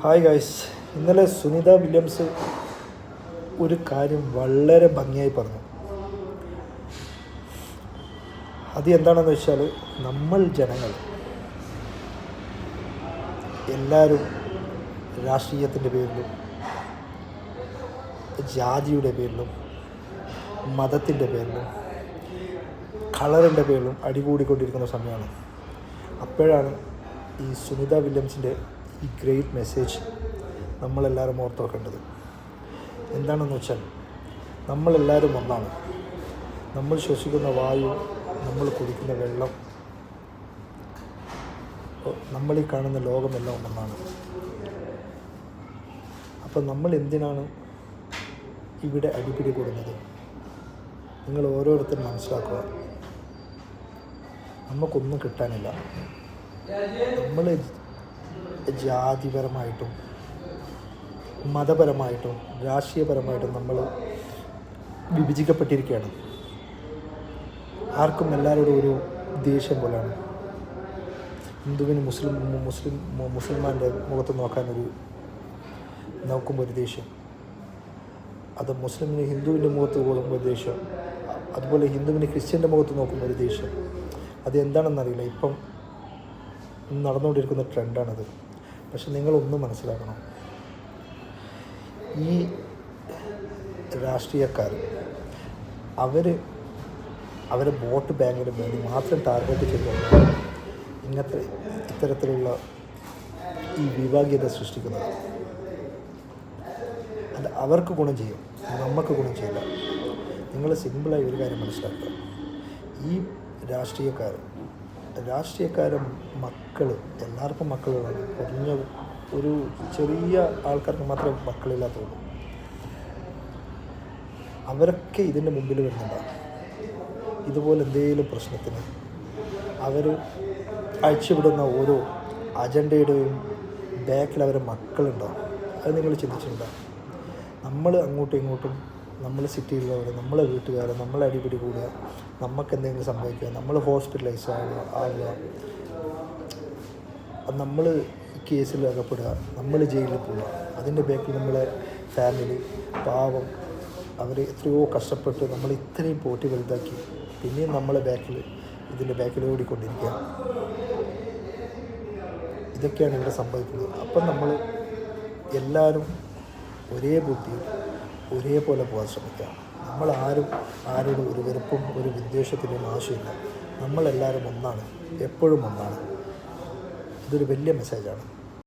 Hi guys, ഇന്നലെ Sunitha Williams ഒരു കാര്യം വളരെ ഭംഗിയായി പറഞ്ഞു. അത് എന്താണെന്ന് വെച്ചാൽ, നമ്മൾ ജനങ്ങൾ എല്ലാവരും രാഷ്ട്രീയത്തിൻ്റെ പേരിലും ജാതിയുടെ പേരിലും മതത്തിൻ്റെ പേരിലും കളറിൻ്റെ പേരിലും അടികൂടിക്കൊണ്ടിരിക്കുന്ന സമയമാണ്. അപ്പോഴാണ് ഈ സുനിത വില്യംസിൻ്റെ ഈ ഗ്രേറ്റ് മെസ്സേജ് നമ്മളെല്ലാവരും ഓർത്ത് വെക്കേണ്ടത്. എന്താണെന്ന് വെച്ചാൽ, നമ്മളെല്ലാവരും ഒന്നാണ്. നമ്മൾ ശ്വസിക്കുന്ന വായു, നമ്മൾ കുടിക്കുന്ന വെള്ളം, നമ്മളീ കാണുന്ന ലോകമെല്ലാം ഒന്നാണ്. അപ്പം നമ്മൾ എന്തിനാണ് ഇവിടെ അടിപിടി കൂടുന്നത്? നിങ്ങൾ ഓരോരുത്തരും മനസ്സിലാക്കുക. നമുക്കൊന്നും കിട്ടാനില്ല. നമ്മൾ ജാതിപരമായിട്ടും മതപരമായിട്ടും രാഷ്ട്രീയപരമായിട്ടും നമ്മൾ വിഭജിക്കപ്പെട്ടിരിക്കുകയാണ്. ആർക്കും എല്ലാവരോടും ഒരു ദേഷ്യം പോലെയാണ്. ഹിന്ദുവിന് മുസ്ലിമാൻ്റെ മുഖത്ത് നോക്കുമ്പോൾ ഒരു ദേഷ്യം, അത് മുസ്ലിമിന് ഹിന്ദുവിൻ്റെ മുഖത്ത് നോക്കുമ്പോൾ ഒരു ദേഷ്യം, അതുപോലെ ഹിന്ദുവിന് ക്രിസ്ത്യൻ്റെ മുഖത്ത് നോക്കുമ്പോൾ ഒരു ദേഷ്യം. അത് എന്താണെന്നറിയില്ല. ഇപ്പം നടന്നുകൊണ്ടിരിക്കുന്ന ട്രെൻഡാണത്. പക്ഷെ നിങ്ങളൊന്നും മനസ്സിലാക്കണം, ഈ രാഷ്ട്രീയക്കാർ അവരെ വോട്ട് ബാങ്കിന് വേണ്ടി മാത്രം ടാർഗറ്റ് ചെയ്തുകൊണ്ടാണ് ഇത്തരത്തിലുള്ള ഈ വിഭാഗീയത സൃഷ്ടിക്കുന്നത്. അത് അവർക്ക് ഗുണം ചെയ്യും, നമുക്ക് ഗുണം ചെയ്യില്ല. നിങ്ങൾ സിമ്പിളായി ഒരു കാര്യം മനസ്സിലാക്കുക. ഈ രാഷ്ട്രീയക്കാരും മക്കൾ, എല്ലാവർക്കും മക്കളുള്ളതാണ്. കുറഞ്ഞ ഒരു ചെറിയ ആൾക്കാർക്ക് മാത്രമേ മക്കളില്ലാത്തുള്ളൂ. അവരൊക്കെ ഇതിൻ്റെ മുമ്പിൽ വരുന്നതാണ്. ഇതുപോലെ എന്തെങ്കിലും പ്രശ്നത്തിന് അവർ അഴിച്ചുവിടുന്ന ഓരോ അജണ്ടയുടെയും ബാക്കിൽ അവരെ മക്കളുണ്ടാവും. അത് നിങ്ങൾ ചിന്തിച്ചിട്ടുണ്ടാകും. നമ്മൾ അങ്ങോട്ടും ഇങ്ങോട്ടും, നമ്മൾ സിറ്റിയിലുള്ളവർ, നമ്മളെ വീട്ടുകാർ, നമ്മളെ അടിപിടി കൂടുക, നമുക്ക് എന്തെങ്കിലും സംഭവിക്കുക, നമ്മൾ ഹോസ്പിറ്റലൈസ് ആവുക, നമ്മൾ കേസിൽ അകപ്പെടുക, നമ്മൾ ജയിലിൽ പോവുക. അതിൻ്റെ ബാക്കിൽ നമ്മളെ ഫാമിലി പാവം, അവർ എത്രയോ കഷ്ടപ്പെട്ട് നമ്മൾ ഇത്രയും പോറ്റി വലുതാക്കി, പിന്നെയും നമ്മളെ ഇതിൻ്റെ ബാക്കിൽ ഓടിക്കൊണ്ടിരിക്കുക. ഇതൊക്കെയാണ് ഇവിടെ സംഭവിക്കുന്നത്. അപ്പം നമ്മൾ എല്ലാവരും ഒരേ ബുദ്ധിയിൽ ഒരേപോലെ പോകാൻ ശ്രമിക്കുക. നമ്മൾ ആരോടും ഒരു വെറുപ്പും ഒരു വിദ്വേഷത്തിൻ്റെയും ആവശ്യമില്ല. നമ്മളെല്ലാവരും ഒന്നാണ്, എപ്പോഴും ഒന്നാണ്. ഇതൊരു വലിയ മെസ്സേജാണ്.